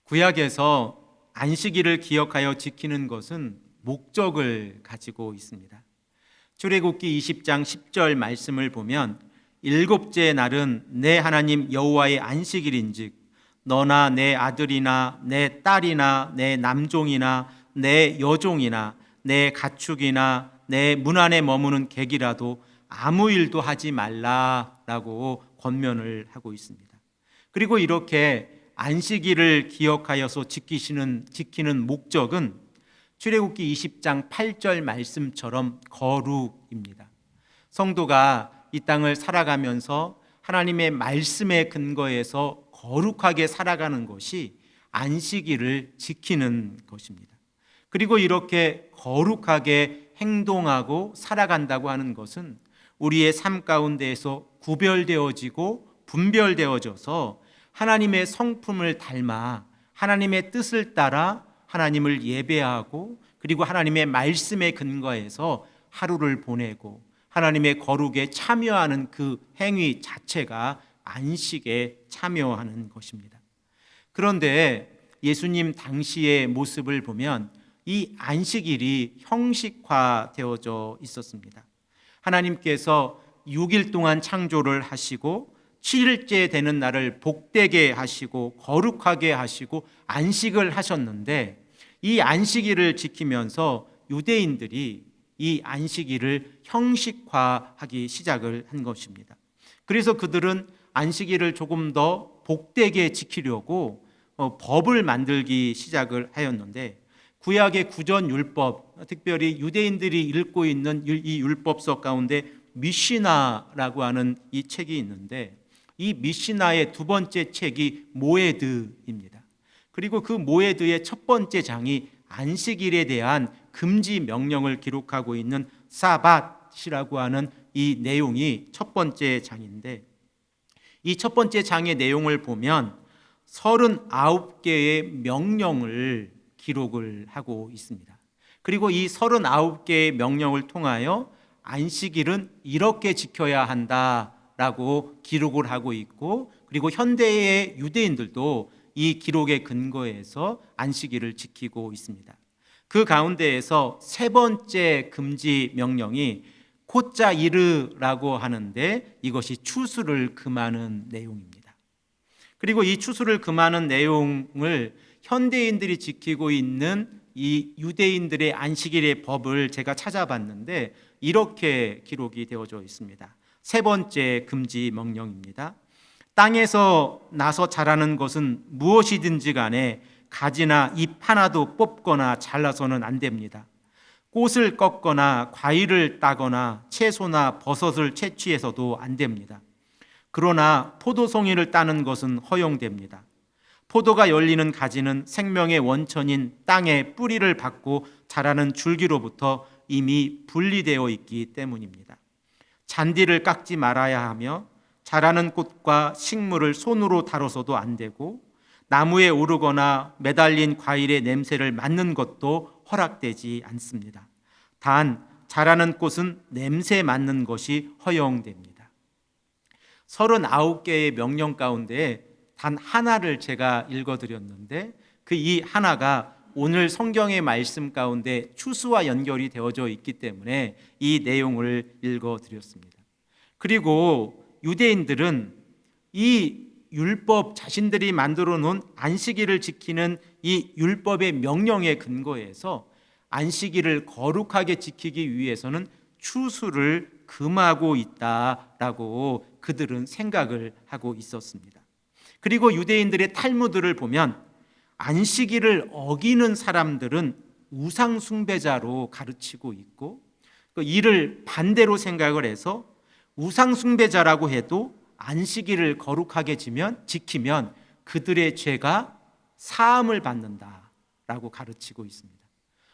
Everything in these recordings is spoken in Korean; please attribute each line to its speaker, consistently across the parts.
Speaker 1: 구약에서 안식일을 기억하여 지키는 것은 목적을 가지고 있습니다. 출애굽기 20장 10절 말씀을 보면 일곱째 날은 내 하나님 여호와의 안식일인즉 너나 내 아들이나 내 딸이나 내 남종이나 내 여종이나 내 가축이나 내 문 안에 머무는 객이라도 아무 일도 하지 말라라고 권면을 하고 있습니다. 그리고 이렇게 안식일을 기억하여서 지키는 목적은 출애굽기 20장 8절 말씀처럼 거룩입니다. 성도가 이 땅을 살아가면서 하나님의 말씀에 근거해서 거룩하게 살아가는 것이 안식일을 지키는 것입니다. 그리고 이렇게 거룩하게 행동하고 살아간다고 하는 것은 우리의 삶 가운데에서 구별되어지고 분별되어져서 하나님의 성품을 닮아 하나님의 뜻을 따라 하나님을 예배하고 그리고 하나님의 말씀에 근거해서 하루를 보내고 하나님의 거룩에 참여하는 그 행위 자체가 안식에 참여하는 것입니다. 그런데 예수님 당시의 모습을 보면 이 안식일이 형식화되어져 있었습니다. 하나님께서 6일 동안 창조를 하시고 7일째 되는 날을 복되게 하시고 거룩하게 하시고 안식을 하셨는데 이 안식일을 지키면서 유대인들이 이 안식일을 형식화하기 시작을 한 것입니다. 그래서 그들은 안식일을 조금 더 복되게 지키려고 법을 만들기 시작을 하였는데 구약의 구전 율법, 특별히 유대인들이 읽고 있는 이 율법서 가운데 미시나라고 하는 이 책이 있는데 이 미시나의 두 번째 책이 모에드입니다. 그리고 그 모에드의 첫 번째 장이 안식일에 대한 금지 명령을 기록하고 있는 사밧이라고 하는 이 내용이 첫 번째 장인데 이 첫 번째 장의 내용을 보면 39개의 명령을 기록을 하고 있습니다. 그리고 이 39개의 명령을 통하여 안식일은 이렇게 지켜야 한다라고 기록을 하고 있고 그리고 현대의 유대인들도 이 기록에 근거해서 안식일을 지키고 있습니다. 그 가운데에서 세 번째 금지 명령이 코짜이르라고 하는데 이것이 추수를 금하는 내용입니다. 그리고 이 추수를 금하는 내용을 현대인들이 지키고 있는 이 유대인들의 안식일의 법을 제가 찾아봤는데 이렇게 기록이 되어져 있습니다. 세 번째 금지 명령입니다. 땅에서 나서 자라는 것은 무엇이든지 간에 가지나 잎 하나도 뽑거나 잘라서는 안 됩니다. 꽃을 꺾거나 과일을 따거나 채소나 버섯을 채취해서도 안 됩니다. 그러나 포도송이를 따는 것은 허용됩니다. 포도가 열리는 가지는 생명의 원천인 땅의 뿌리를 받고 자라는 줄기로부터 이미 분리되어 있기 때문입니다. 잔디를 깎지 말아야 하며 자라는 꽃과 식물을 손으로 다뤄서도 안 되고 나무에 오르거나 매달린 과일의 냄새를 맡는 것도 허락되지 않습니다. 단 자라는 꽃은 냄새 맡는 것이 허용됩니다. 39개의 명령 가운데 단 하나를 제가 읽어드렸는데 그 이 하나가 오늘 성경의 말씀 가운데 추수와 연결이 되어져 있기 때문에 이 내용을 읽어드렸습니다. 그리고 유대인들은 이 율법 자신들이 만들어 놓은 안식일을 지키는 이 율법의 명령에 근거해서 안식일을 거룩하게 지키기 위해서는 추수를 금하고 있다라고 그들은 생각을 하고 있었습니다. 그리고 유대인들의 탈무드를 보면 안식일을 어기는 사람들은 우상 숭배자로 가르치고 있고 이를 반대로 생각을 해서 우상 숭배자라고 해도 안식일을 거룩하게 지키면 그들의 죄가 사함을 받는다라고 가르치고 있습니다.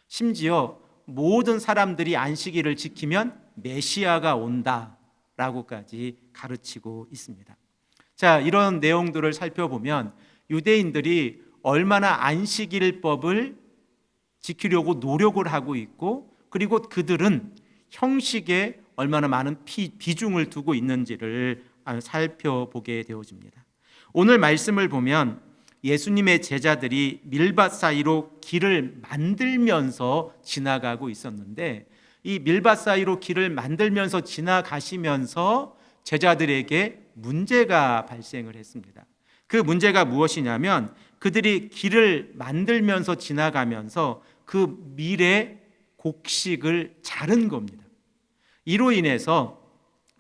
Speaker 1: 심지어 모든 사람들이 안식일을 지키면 메시아가 온다라고까지 가르치고 있습니다. 자, 이런 내용들을 살펴보면 유대인들이 얼마나 안식일법을 지키려고 노력을 하고 있고 그리고 그들은 형식에 얼마나 많은 비중을 두고 있는지를 살펴보게 되어집니다. 오늘 말씀을 보면 예수님의 제자들이 밀밭 사이로 길을 만들면서 지나가고 있었는데, 이 밀밭 사이로 길을 만들면서 지나가시면서 제자들에게 문제가 발생을 했습니다. 그 문제가 무엇이냐면, 그들이 길을 만들면서 지나가면서 그 밀의 곡식을 자른 겁니다. 이로 인해서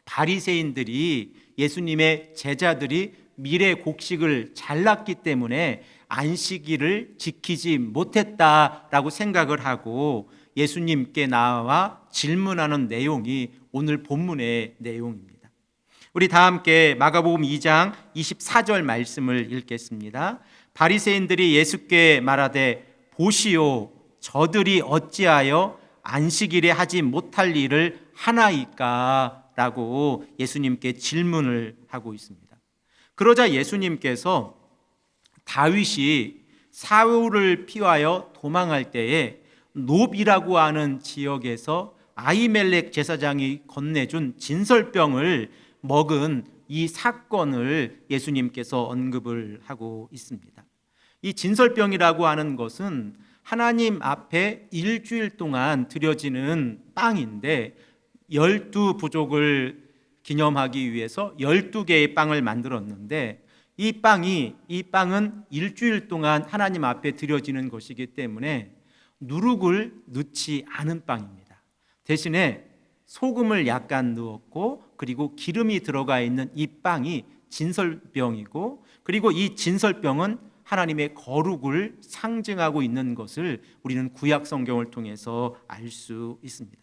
Speaker 1: 바리새인들이, 예수님의 제자들이 밀의 곡식을 잘랐기 때문에 안식일을 지키지 못했다라고 생각을 하고 예수님께 나와 질문하는 내용이 오늘 본문의 내용입니다. 우리 다 함께 마가복음 2장 24절 말씀을 읽겠습니다. 바리새인들이 예수께 말하되 보시오, 저들이 어찌하여 안식일에 하지 못할 일을 하나이까? 라고 예수님께 질문을 하고 있습니다. 그러자 예수님께서 다윗이 사울을 피하여 도망할 때에 놉이라고 하는 지역에서 아히멜렉 제사장이 건네준 진설병을 먹은 이 사건을 예수님께서 언급을 하고 있습니다. 이 진설병이라고 하는 것은 하나님 앞에 일주일 동안 드려지는 빵인데, 12부족을 기념하기 위해서 12개의 빵을 만들었는데, 이 빵은 일주일 동안 하나님 앞에 드려지는 것이기 때문에 누룩을 넣지 않은 빵입니다. 대신에 소금을 약간 넣었고, 그리고 기름이 들어가 있는 이 빵이 진설병이고, 그리고 이 진설병은 하나님의 거룩을 상징하고 있는 것을 우리는 구약 성경을 통해서 알 수 있습니다.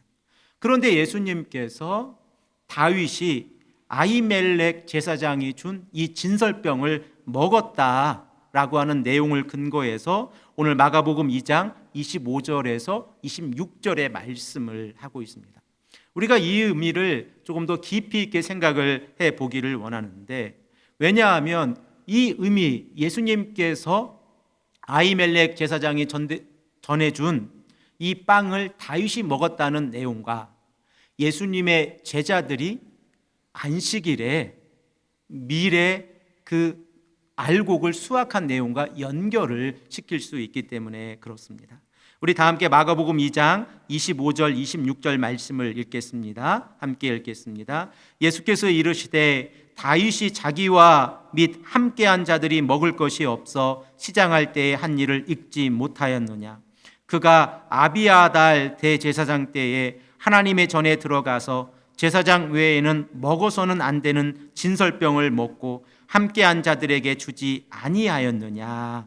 Speaker 1: 그런데 예수님께서 다윗이 아히멜렉 제사장이 준 이 진설병을 먹었다라고 하는 내용을 근거해서 오늘 마가복음 2장 25절에서 26절의 말씀을 하고 있습니다. 우리가 이 의미를 조금 더 깊이 있게 생각을 해 보기를 원하는데, 왜냐하면 이 의미, 예수님께서 아히멜렉 제사장이 전해준 이 빵을 다윗이 먹었다는 내용과 예수님의 제자들이 안식일에 밀의 그 알곡을 수확한 내용과 연결을 시킬 수 있기 때문에 그렇습니다. 우리 다 함께 마가복음 2장 25절 26절 말씀을 읽겠습니다. 함께 읽겠습니다. 예수께서 이르시되 다윗이 자기와 및 함께한 자들이 먹을 것이 없어 시장할 때에 한 일을 읽지 못하였느냐. 그가 아비아달 대제사장 때에 하나님의 전에 들어가서 제사장 외에는 먹어서는 안 되는 진설병을 먹고 함께한 자들에게 주지 아니하였느냐라고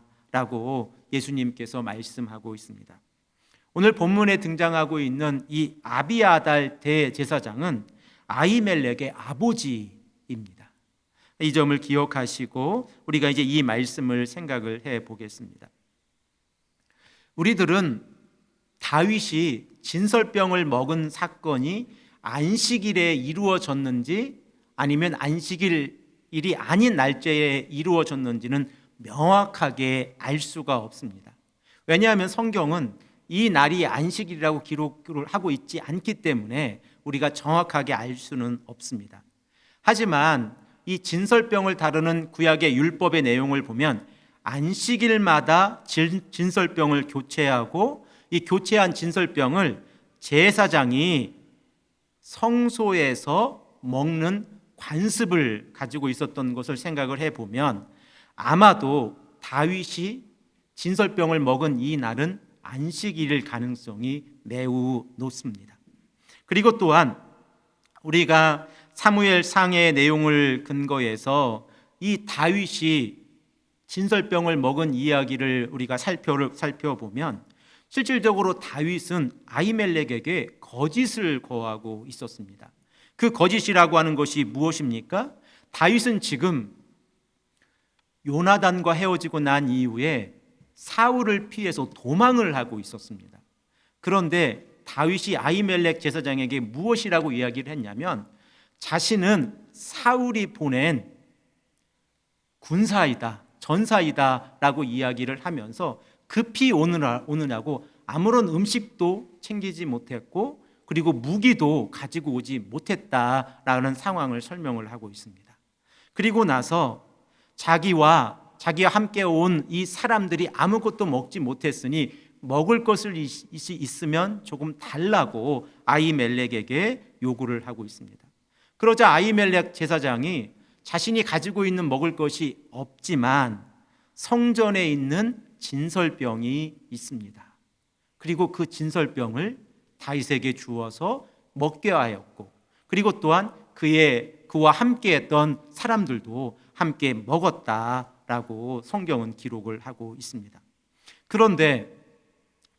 Speaker 1: 예수님께서 말씀하고 있습니다. 오늘 본문에 등장하고 있는 이 아비아달 대제사장은 아히멜렉의 아버지입니다. 이 점을 기억하시고 우리가 이제 이 말씀을 생각을 해 보겠습니다. 우리들은 다윗이 진설병을 먹은 사건이 안식일에 이루어졌는지 아니면 안식일이 아닌 날짜에 이루어졌는지는 명확하게 알 수가 없습니다. 왜냐하면 성경은 이 날이 안식일이라고 기록을 하고 있지 않기 때문에 우리가 정확하게 알 수는 없습니다. 하지만 이 진설병을 다루는 구약의 율법의 내용을 보면 안식일마다 진설병을 교체하고 이 교체한 진설병을 제사장이 성소에서 먹는 관습을 가지고 있었던 것을 생각을 해보면 아마도 다윗이 진설병을 먹은 이 날은 안식일일 가능성이 매우 높습니다. 그리고 또한 우리가 사무엘 상의 내용을 근거해서 이 다윗이 진설병을 먹은 이야기를 우리가 살펴보면 실질적으로 다윗은 아히멜렉에게 거짓을 거하고 있었습니다. 그 거짓이라고 하는 것이 무엇입니까? 다윗은 지금 요나단과 헤어지고 난 이후에 사울을 피해서 도망을 하고 있었습니다. 그런데 다윗이 아히멜렉 제사장에게 무엇이라고 이야기를 했냐면 자신은 사울이 보낸 군사이다, 전사이다 라고 이야기를 하면서 급히 오느냐고 아무런 음식도 챙기지 못했고 그리고 무기도 가지고 오지 못했다라는 상황을 설명을 하고 있습니다. 그리고 나서 자기와 자기와 함께 온 이 사람들이 아무것도 먹지 못했으니 먹을 것을 있으면 조금 달라고 아히멜렉에게 요구를 하고 있습니다. 그러자 아히멜렉 제사장이 자신이 가지고 있는 먹을 것이 없지만 성전에 있는 진설병이 있습니다. 그리고 그 진설병을 다윗에게 주어서 먹게 하였고, 그리고 또한 그와 함께했던 사람들도 함께 먹었다라고 성경은 기록을 하고 있습니다. 그런데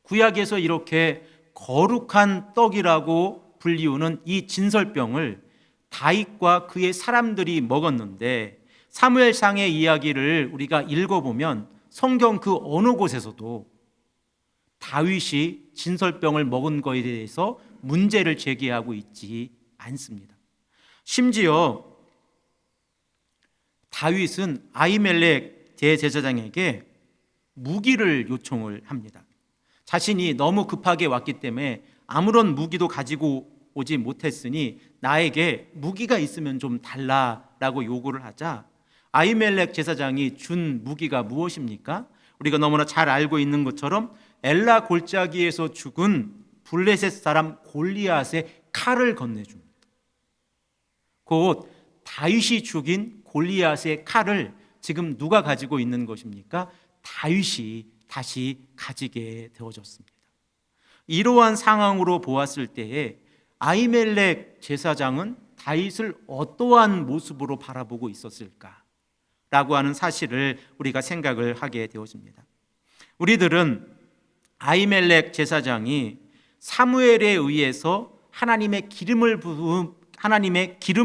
Speaker 1: 구약에서 이렇게 거룩한 떡이라고 불리우는 이 진설병을 다윗과 그의 사람들이 먹었는데, 사무엘상의 이야기를 우리가 읽어보면 성경 그 어느 곳에서도 다윗이 진설병을 먹은 것에 대해서 문제를 제기하고 있지 않습니다. 심지어 다윗은 아히멜렉 대제사장에게 무기를 요청을 합니다. 자신이 너무 급하게 왔기 때문에 아무런 무기도 가지고 오지 못했으니 나에게 무기가 있으면 좀 달라라고 요구를 하자, 아히멜렉 제사장이 준 무기가 무엇입니까? 우리가 너무나 잘 알고 있는 것처럼 엘라 골짜기에서 죽은 블레셋 사람 골리앗의 칼을 건네줍니다. 곧 다윗이 죽인 골리앗의 칼을 지금 누가 가지고 있는 것입니까? 다윗이 다시 가지게 되어졌습니다. 이러한 상황으로 보았을 때에 아히멜렉 제사장은 다윗을 어떠한 모습으로 바라보고 있었을까라고 하는 사실을 우리가 생각을 하게 되어집니다. 우리들은 아히멜렉 제사장이 사무엘에 의해서 하나님의 기름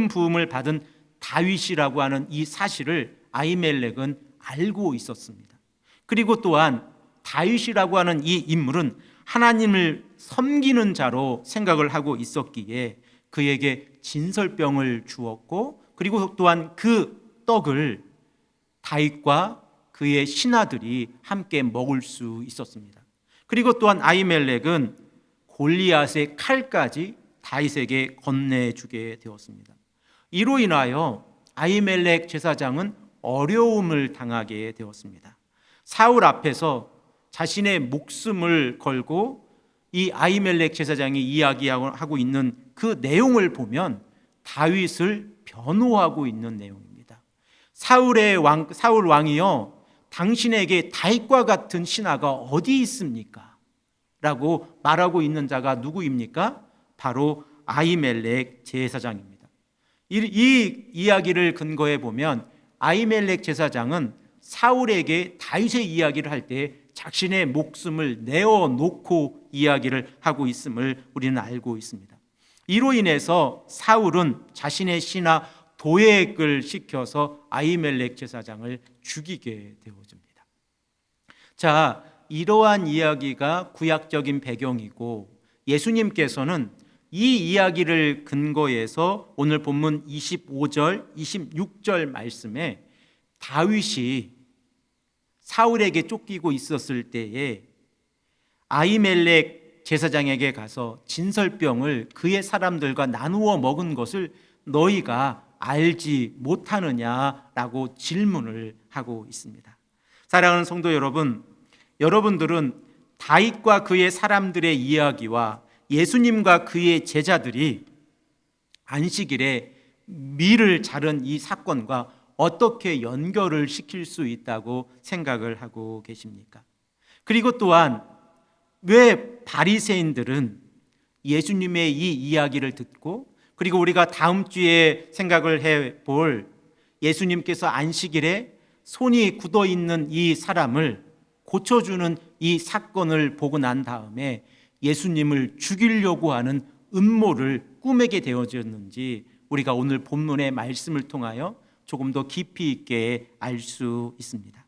Speaker 1: 부음을 받은 다윗이라고 하는 이 사실을 아히멜렉은 알고 있었습니다. 그리고 또한 다윗이라고 하는 이 인물은 하나님을 섬기는 자로 생각을 하고 있었기에 그에게 진설병을 주었고, 그리고 또한 그 떡을 다윗과 그의 신하들이 함께 먹을 수 있었습니다. 그리고 또한 아히멜렉은 골리앗의 칼까지 다윗에게 건네주게 되었습니다. 이로 인하여 아히멜렉 제사장은 어려움을 당하게 되었습니다. 사울 앞에서 자신의 목숨을 걸고 이 아히멜렉 제사장이 이야기하고 있는 그 내용을 보면 다윗을 변호하고 있는 내용입니다. 사울 왕이여, 당신에게 다윗과 같은 신하가 어디 있습니까? 라고 말하고 있는 자가 누구입니까? 바로 아히멜렉 제사장입니다. 이 이야기를 근거해 보면 아히멜렉 제사장은 사울에게 다윗의 이야기를 할 때 자신의 목숨을 내어놓고 이야기를 하고 있음을 우리는 알고 있습니다. 이로 인해서 사울은 자신의 신하 도액을 시켜서 아히멜렉 제사장을 죽이게 되어집니다. 자, 이러한 이야기가 구약적인 배경이고, 예수님께서는 이 이야기를 근거해서 오늘 본문 25절, 26절 말씀에 다윗이 사울에게 쫓기고 있었을 때에 아히멜렉 제사장에게 가서 진설병을 그의 사람들과 나누어 먹은 것을 너희가 알지 못하느냐라고 질문을 하고 있습니다. 사랑하는 성도 여러분, 여러분들은 다윗과 그의 사람들의 이야기와 예수님과 그의 제자들이 안식일에 밀을 자른 이 사건과 어떻게 연결을 시킬 수 있다고 생각을 하고 계십니까? 그리고 또한 왜 바리새인들은 예수님의 이 이야기를 듣고, 그리고 우리가 다음 주에 생각을 해볼 예수님께서 안식일에 손이 굳어 있는 이 사람을 고쳐주는 이 사건을 보고 난 다음에 예수님을 죽이려고 하는 음모를 꾸미게 되어졌는지 우리가 오늘 본문의 말씀을 통하여 조금 더 깊이 있게 알 수 있습니다.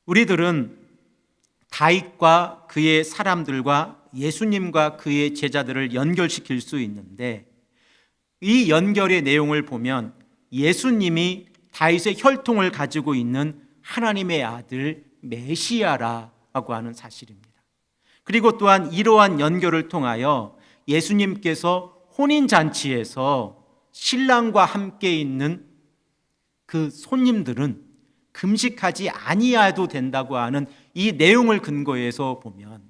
Speaker 1: 우리들은 다윗과 그의 사람들과 예수님과 그의 제자들을 연결시킬 수 있는데, 이 연결의 내용을 보면 예수님이 다윗의 혈통을 가지고 있는 하나님의 아들 메시아라고 하는 사실입니다. 그리고 또한 이러한 연결을 통하여 예수님께서 혼인잔치에서 신랑과 함께 있는 그 손님들은 금식하지 아니해도 된다고 하는 이 내용을 근거해서 보면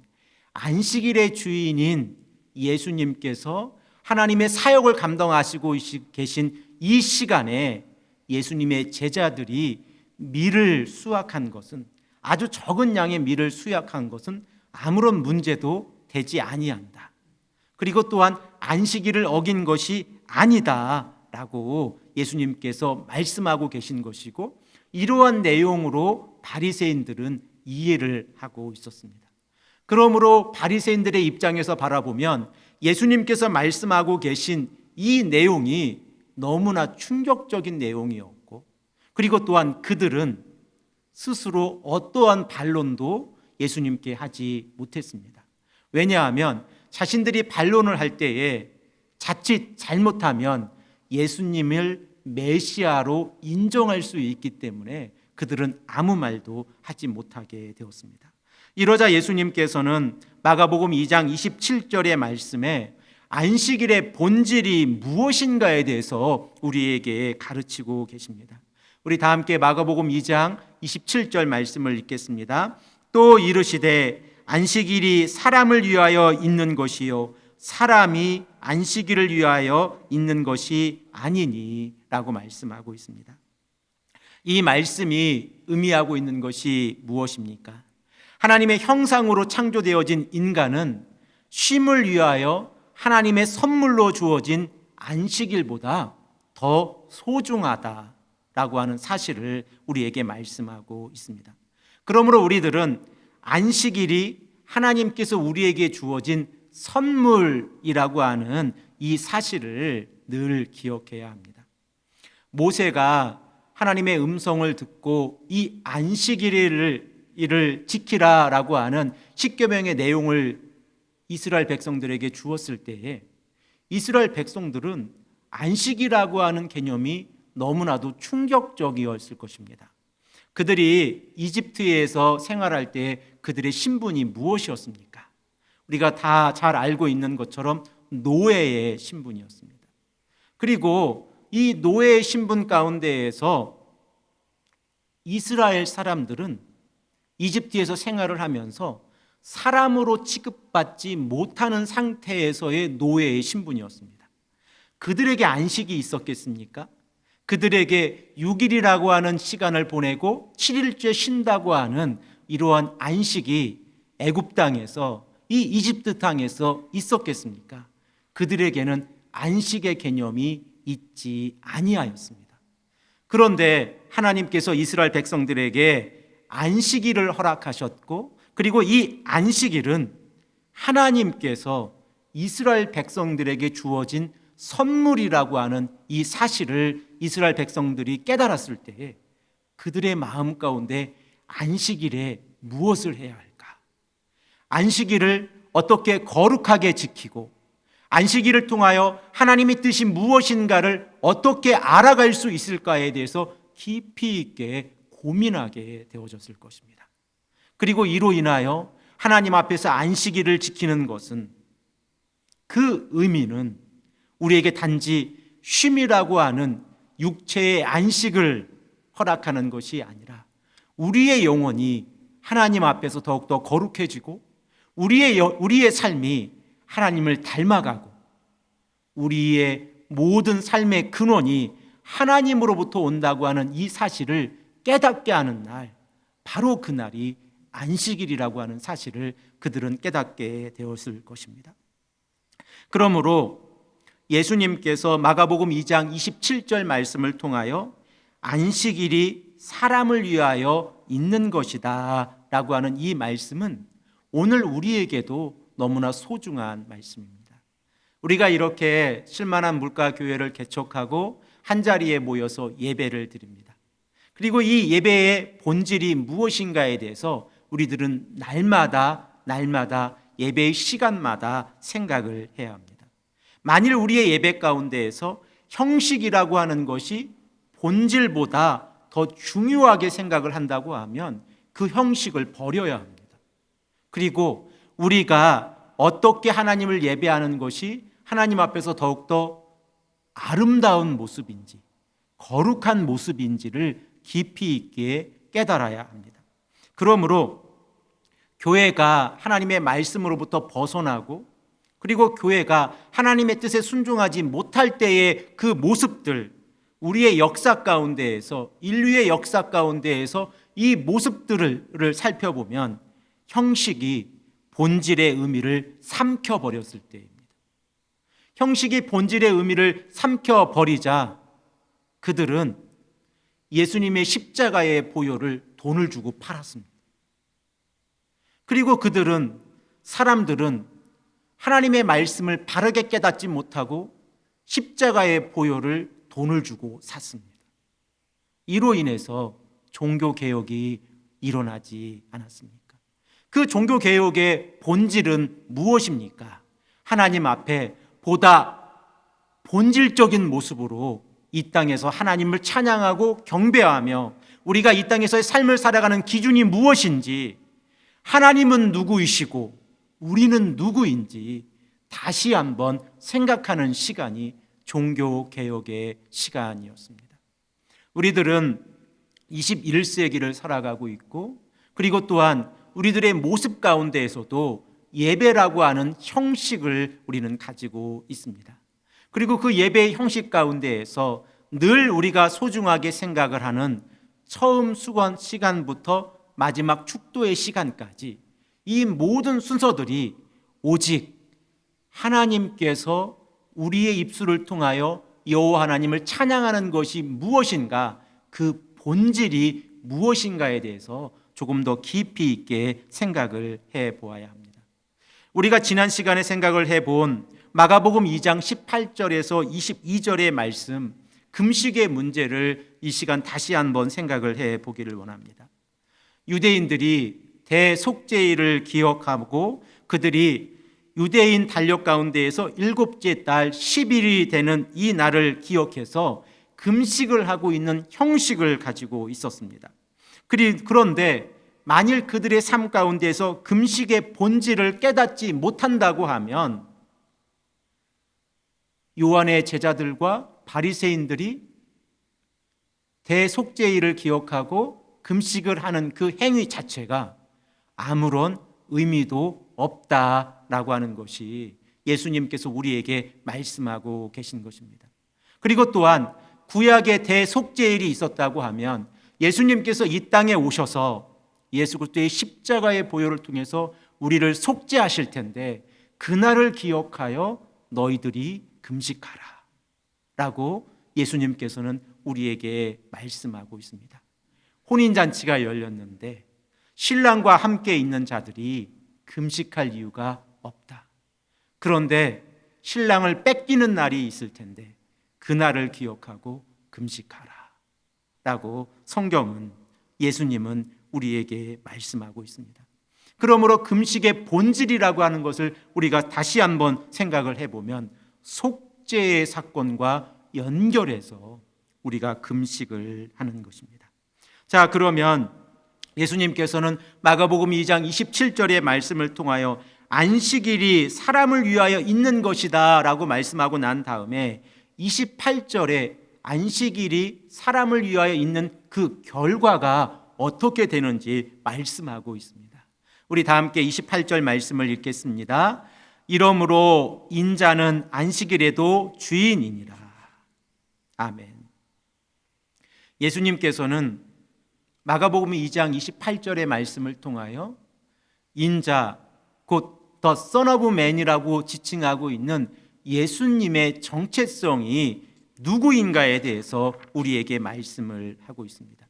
Speaker 1: 안식일의 주인인 예수님께서 하나님의 사역을 감당하시고 계신 이 시간에 예수님의 제자들이 밀을 수확한 것은, 아주 적은 양의 밀을 수확한 것은 아무런 문제도 되지 아니한다. 그리고 또한 안식일을 어긴 것이 아니다라고 예수님께서 말씀하고 계신 것이고, 이러한 내용으로 바리새인들은 이해를 하고 있었습니다. 그러므로 바리새인들의 입장에서 바라보면 예수님께서 말씀하고 계신 이 내용이 너무나 충격적인 내용이었고, 그리고 또한 그들은 스스로 어떠한 반론도 예수님께 하지 못했습니다. 왜냐하면 자신들이 반론을 할 때에 자칫 잘못하면 예수님을 메시아로 인정할 수 있기 때문에 그들은 아무 말도 하지 못하게 되었습니다. 이러자 예수님께서는 마가복음 2장 27절의 말씀에 안식일의 본질이 무엇인가에 대해서 우리에게 가르치고 계십니다. 우리 다 함께 마가복음 2장 27절 말씀을 읽겠습니다. 또 이르시되 안식일이 사람을 위하여 있는 것이요 사람이 안식일을 위하여 있는 것이 아니니 라고 말씀하고 있습니다. 이 말씀이 의미하고 있는 것이 무엇입니까? 하나님의 형상으로 창조되어진 인간은 쉼을 위하여 하나님의 선물로 주어진 안식일보다 더 소중하다라고 하는 사실을 우리에게 말씀하고 있습니다. 그러므로 우리들은 안식일이 하나님께서 우리에게 주어진 선물이라고 하는 이 사실을 늘 기억해야 합니다. 모세가 하나님의 음성을 듣고 이 안식일을 지키라라고 하는 십계명의 내용을 이스라엘 백성들에게 주었을 때에 이스라엘 백성들은 안식이라고 하는 개념이 너무나도 충격적이었을 것입니다. 그들이 이집트에서 생활할 때 그들의 신분이 무엇이었습니까? 우리가 다 잘 알고 있는 것처럼 노예의 신분이었습니다. 그리고 이 노예의 신분 가운데에서 이스라엘 사람들은 이집트에서 생활을 하면서 사람으로 취급받지 못하는 상태에서의 노예의 신분이었습니다. 그들에게 안식이 있었겠습니까? 그들에게 6일이라고 하는 시간을 보내고 7일째 쉰다고 하는 이러한 안식이 애굽 땅에서, 이 이집트 땅에서 있었겠습니까? 그들에게는 안식의 개념이 있지 아니하였습니다. 그런데 하나님께서 이스라엘 백성들에게 안식일을 허락하셨고, 그리고 이 안식일은 하나님께서 이스라엘 백성들에게 주어진 선물이라고 하는 이 사실을 이스라엘 백성들이 깨달았을 때에 그들의 마음 가운데 안식일에 무엇을 해야 할까? 안식일을 어떻게 거룩하게 지키고 안식일을 통하여 하나님의 뜻이 무엇인가를 어떻게 알아갈 수 있을까에 대해서 깊이 있게 고민하게 되어졌을 것입니다. 그리고 이로 인하여 하나님 앞에서 안식일을 지키는 것은, 그 의미는 우리에게 단지 쉼이라고 하는 육체의 안식을 허락하는 것이 아니라 우리의 영혼이 하나님 앞에서 더욱더 거룩해지고 우리의 삶이 하나님을 닮아가고 우리의 모든 삶의 근원이 하나님으로부터 온다고 하는 이 사실을 깨닫게 하는 날, 바로 그날이 안식일이라고 하는 사실을 그들은 깨닫게 되었을 것입니다. 그러므로 예수님께서 마가복음 2장 27절 말씀을 통하여 안식일이 사람을 위하여 있는 것이다 라고 하는 이 말씀은 오늘 우리에게도 너무나 소중한 말씀입니다. 우리가 이렇게 쉴만한 물가교회를 개척하고 한자리에 모여서 예배를 드립니다. 그리고 이 예배의 본질이 무엇인가에 대해서 우리들은 날마다 예배의 시간마다 생각을 해야 합니다. 만일 우리의 예배 가운데에서 형식이라고 하는 것이 본질보다 더 중요하게 생각을 한다고 하면 그 형식을 버려야 합니다. 그리고 우리가 어떻게 하나님을 예배하는 것이 하나님 앞에서 더욱더 아름다운 모습인지, 거룩한 모습인지를 깊이 있게 깨달아야 합니다. 그러므로 교회가 하나님의 말씀으로부터 벗어나고 그리고 교회가 하나님의 뜻에 순종하지 못할 때의 그 모습들, 우리의 역사 가운데에서, 인류의 역사 가운데에서 이 모습들을 살펴보면 형식이 본질의 의미를 삼켜버렸을 때입니다. 형식이 본질의 의미를 삼켜버리자 그들은 예수님의 십자가의 보혈을 돈을 주고 팔았습니다. 그리고 사람들은 하나님의 말씀을 바르게 깨닫지 못하고 십자가의 보혈을 돈을 주고 샀습니다. 이로 인해서 종교개혁이 일어나지 않았습니까? 그 종교개혁의 본질은 무엇입니까? 하나님 앞에 보다 본질적인 모습으로 이 땅에서 하나님을 찬양하고 경배하며 우리가 이 땅에서의 삶을 살아가는 기준이 무엇인지, 하나님은 누구이시고 우리는 누구인지 다시 한번 생각하는 시간이 종교개혁의 시간이었습니다. 우리들은 21세기를 살아가고 있고 그리고 또한 우리들의 모습 가운데에서도 예배라고 하는 형식을 우리는 가지고 있습니다. 그리고 그 예배의 형식 가운데에서 늘 우리가 소중하게 생각을 하는 처음 수건 시간부터 마지막 축도의 시간까지 이 모든 순서들이 오직 하나님께서 우리의 입술을 통하여 여호와 하나님을 찬양하는 것이 무엇인가, 그 본질이 무엇인가에 대해서 조금 더 깊이 있게 생각을 해보아야 합니다. 우리가 지난 시간에 생각을 해본 마가복음 2장 18절에서 22절의 말씀, 금식의 문제를 이 시간 다시 한번 생각을 해보기를 원합니다. 유대인들이 대속죄일을 기억하고 그들이 유대인 달력 가운데에서 일곱째 달 10일이 되는 이 날을 기억해서 금식을 하고 있는 형식을 가지고 있었습니다. 그런데 만일 그들의 삶 가운데에서 금식의 본질을 깨닫지 못한다고 하면 요한의 제자들과 바리새인들이 대속죄일을 기억하고 금식을 하는 그 행위 자체가 아무런 의미도 없다라고 하는 것이 예수님께서 우리에게 말씀하고 계신 것입니다. 그리고 또한 구약의 대속죄일이 있었다고 하면 예수님께서 이 땅에 오셔서 예수 그리스도의 십자가의 보혈을 통해서 우리를 속죄하실 텐데 그날을 기억하여 너희들이 금식하라 라고 예수님께서는 우리에게 말씀하고 있습니다. 혼인잔치가 열렸는데 신랑과 함께 있는 자들이 금식할 이유가 없다. 그런데 신랑을 뺏기는 날이 있을 텐데 그날을 기억하고 금식하라 라고 성경은, 예수님은 우리에게 말씀하고 있습니다. 그러므로 금식의 본질이라고 하는 것을 우리가 다시 한번 생각을 해보면 속죄의 사건과 연결해서 우리가 금식을 하는 것입니다. 자, 그러면 예수님께서는 마가복음 2장 27절의 말씀을 통하여 안식일이 사람을 위하여 있는 것이다 라고 말씀하고 난 다음에 28절에 안식일이 사람을 위하여 있는 그 결과가 어떻게 되는지 말씀하고 있습니다. 우리 다 함께 28절 말씀을 읽겠습니다. 이러므로 인자는 안식일에도 주인이니라. 아멘. 예수님께서는 마가복음 2장 28절의 말씀을 통하여 인자, 곧 The Son of Man이라고 지칭하고 있는 예수님의 정체성이 누구인가에 대해서 우리에게 말씀을 하고 있습니다.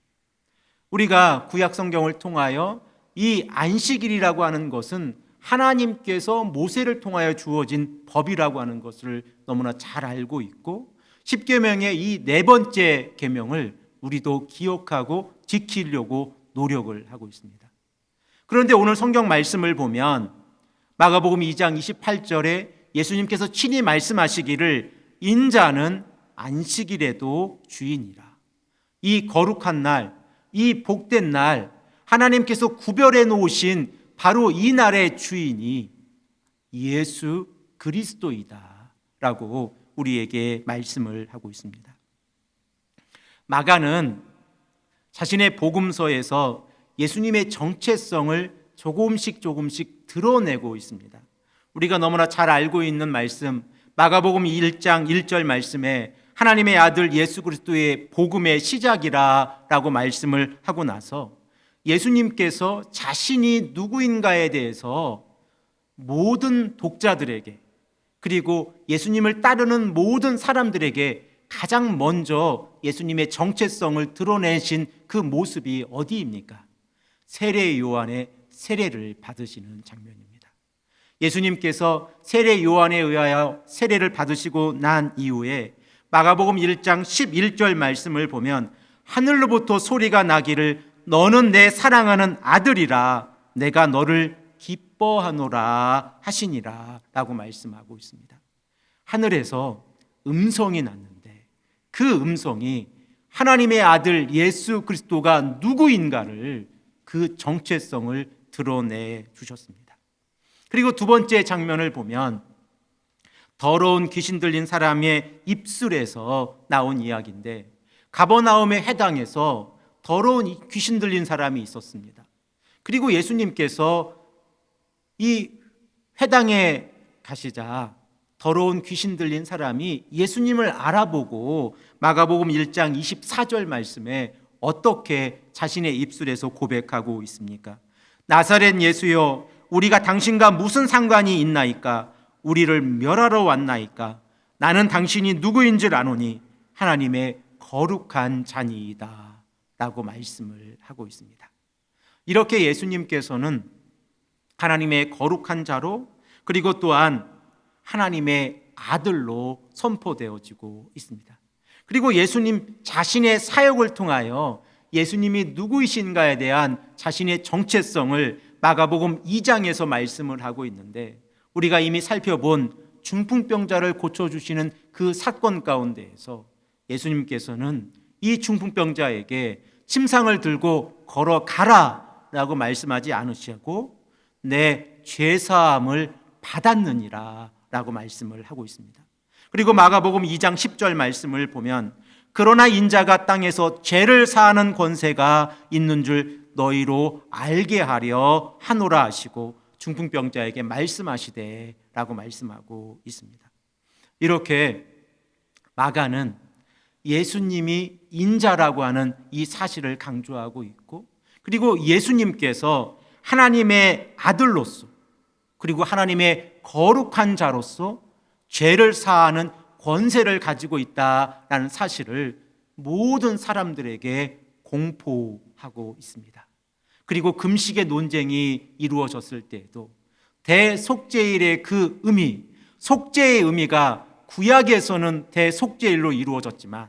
Speaker 1: 우리가 구약 성경을 통하여 이 안식일이라고 하는 것은 하나님께서 모세를 통하여 주어진 법이라고 하는 것을 너무나 잘 알고 있고, 십계명의 이 네 번째 계명을 우리도 기억하고 지키려고 노력을 하고 있습니다. 그런데 오늘 성경 말씀을 보면 마가복음 2장 28절에 예수님께서 친히 말씀하시기를 인자는 안식일에도 주인이라. 이 거룩한 날, 이 복된 날, 하나님께서 구별해 놓으신 바로 이 날의 주인이 예수 그리스도이다 라고 우리에게 말씀을 하고 있습니다. 마가는 자신의 복음서에서 예수님의 정체성을 조금씩 드러내고 있습니다. 우리가 너무나 잘 알고 있는 말씀, 마가복음 1장 1절 말씀에 하나님의 아들 예수 그리스도의 복음의 시작이라고 말씀을 하고 나서 예수님께서 자신이 누구인가에 대해서 모든 독자들에게, 그리고 예수님을 따르는 모든 사람들에게 가장 먼저 예수님의 정체성을 드러내신 그 모습이 어디입니까? 세례 요한의 세례를 받으시는 장면입니다. 예수님께서 세례 요한에 의하여 세례를 받으시고 난 이후에 마가복음 1장 11절 말씀을 보면 하늘로부터 소리가 나기를 너는 내 사랑하는 아들이라 내가 너를 기뻐하노라 하시니라 라고 말씀하고 있습니다. 하늘에서 음성이 났는데 그 음성이 하나님의 아들 예수 그리스도가 누구인가를, 그 정체성을 드러내 주셨습니다. 그리고 두 번째 장면을 보면 더러운 귀신 들린 사람의 입술에서 나온 이야기인데, 가버나움의 회당에서 더러운 귀신 들린 사람이 있었습니다. 그리고 예수님께서 이 회당에 가시자 더러운 귀신 들린 사람이 예수님을 알아보고 마가복음 1장 24절 말씀에 어떻게 자신의 입술에서 고백하고 있습니까? 나사렛 예수여, 우리가 당신과 무슨 상관이 있나이까? 우리를 멸하러 왔나이까? 나는 당신이 누구인 줄 아노니 하나님의 거룩한 자니이다 라고 말씀을 하고 있습니다. 이렇게 예수님께서는 하나님의 거룩한 자로, 그리고 또한 하나님의 아들로 선포되어지고 있습니다. 그리고 예수님 자신의 사역을 통하여 예수님이 누구이신가에 대한 자신의 정체성을 마가복음 2장에서 말씀을 하고 있는데, 우리가 이미 살펴본 중풍병자를 고쳐주시는 그 사건 가운데에서 예수님께서는 이 중풍병자에게 침상을 들고 걸어가라 라고 말씀하지 않으시고 내 죄사함을 받았느니라 라고 말씀을 하고 있습니다. 그리고 마가복음 2장 10절 말씀을 보면 그러나 인자가 땅에서 죄를 사하는 권세가 있는 줄 너희로 알게 하려 하노라 하시고 중풍병자에게 말씀하시되 라고 말씀하고 있습니다. 이렇게 마가는 예수님이 인자라고 하는 이 사실을 강조하고 있고, 그리고 예수님께서 하나님의 아들로서, 그리고 하나님의 거룩한 자로서 죄를 사하는 권세를 가지고 있다라는 사실을 모든 사람들에게 공포하고 있습니다. 그리고 금식의 논쟁이 이루어졌을 때에도 대속죄일의 그 의미, 속죄의 의미가 구약에서는 대속죄일로 이루어졌지만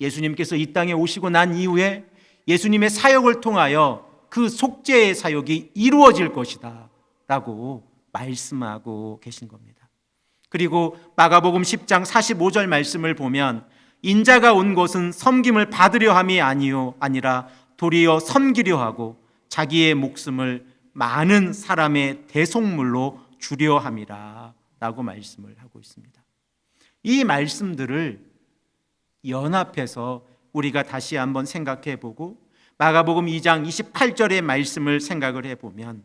Speaker 1: 예수님께서 이 땅에 오시고 난 이후에 예수님의 사역을 통하여 그 속죄의 사역이 이루어질 것이다 라고 말씀하고 계신 겁니다. 그리고 마가복음 10장 45절 말씀을 보면 인자가 온 것은 섬김을 받으려 함이 아니라 도리어 섬기려 하고 자기의 목숨을 많은 사람의 대속물로 주려 함이라 라고 말씀을 하고 있습니다. 이 말씀들을 연합해서 우리가 다시 한번 생각해 보고 마가복음 2장 28절의 말씀을 생각을 해보면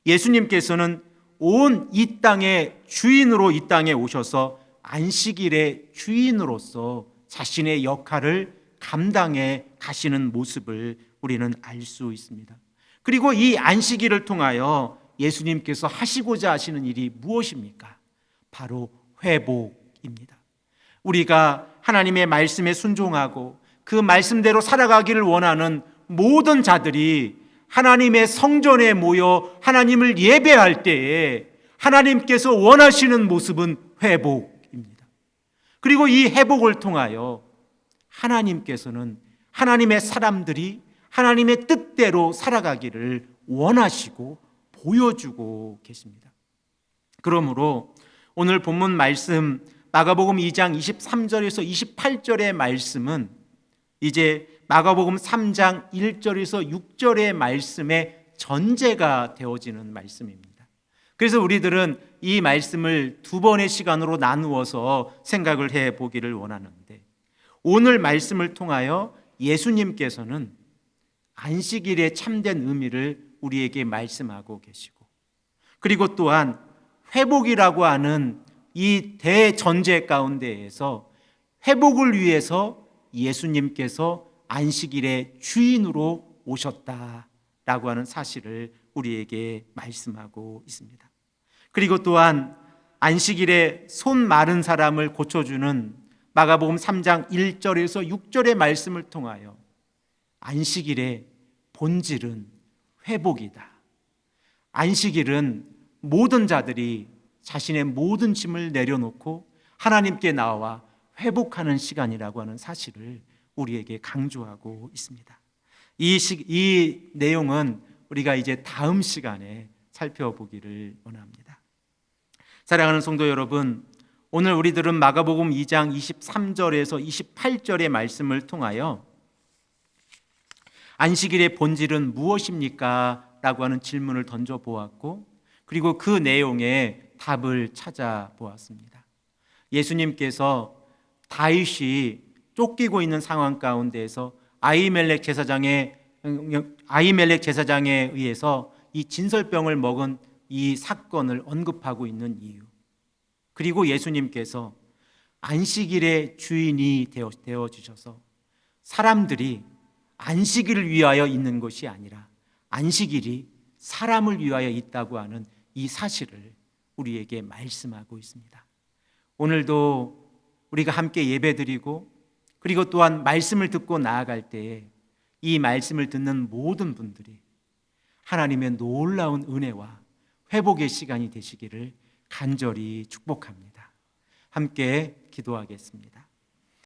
Speaker 1: 예수님께서는 온 이 땅의 주인으로 이 땅에 오셔서 안식일의 주인으로서 자신의 역할을 감당해 가시는 모습을 우리는 알 수 있습니다. 그리고 이 안식일을 통하여 예수님께서 하시고자 하시는 일이 무엇입니까? 바로 회복입니다. 우리가 하나님의 말씀에 순종하고 그 말씀대로 살아가기를 원하는 모든 자들이 하나님의 성전에 모여 하나님을 예배할 때에 하나님께서 원하시는 모습은 회복입니다. 그리고 이 회복을 통하여 하나님께서는 하나님의 사람들이 하나님의 뜻대로 살아가기를 원하시고 보여주고 계십니다. 그러므로 오늘 본문 말씀 마가복음 2장 23절에서 28절의 말씀은 이제 마가복음 3장 1절에서 6절의 말씀의 전제가 되어지는 말씀입니다. 그래서 우리들은 이 말씀을 두 번의 시간으로 나누어서 생각을 해 보기를 원하는데, 오늘 말씀을 통하여 예수님께서는 안식일의 참된 의미를 우리에게 말씀하고 계시고, 그리고 또한 회복이라고 하는 이 대전제 가운데에서 회복을 위해서 예수님께서 안식일의 주인으로 오셨다라고 하는 사실을 우리에게 말씀하고 있습니다. 그리고 또한 안식일에 손 마른 사람을 고쳐주는 마가복음 3장 1절에서 6절의 말씀을 통하여 안식일의 본질은 회복이다. 안식일은 모든 자들이 자신의 모든 짐을 내려놓고 하나님께 나와 회복하는 시간이라고 하는 사실을 우리에게 강조하고 있습니다. 이 내용은 우리가 이제 다음 시간에 살펴보기를 원합니다. 사랑하는 성도 여러분, 오늘 우리들은 마가복음 2장 23절에서 28절의 말씀을 통하여 안식일의 본질은 무엇입니까? 라고 하는 질문을 던져보았고, 그리고 그 내용의 답을 찾아보았습니다. 예수님께서 다윗이 쫓기고 있는 상황 가운데에서 아히멜렉 제사장에 의해서 이 진설병을 먹은 이 사건을 언급하고 있는 이유, 그리고 예수님께서 안식일의 주인이 되어 주셔서 사람들이 안식일을 위하여 있는 것이 아니라 안식일이 사람을 위하여 있다고 하는 이 사실을 우리에게 말씀하고 있습니다. 오늘도 우리가 함께 예배드리고, 그리고 또한 말씀을 듣고 나아갈 때에 이 말씀을 듣는 모든 분들이 하나님의 놀라운 은혜와 회복의 시간이 되시기를 간절히 축복합니다. 함께 기도하겠습니다.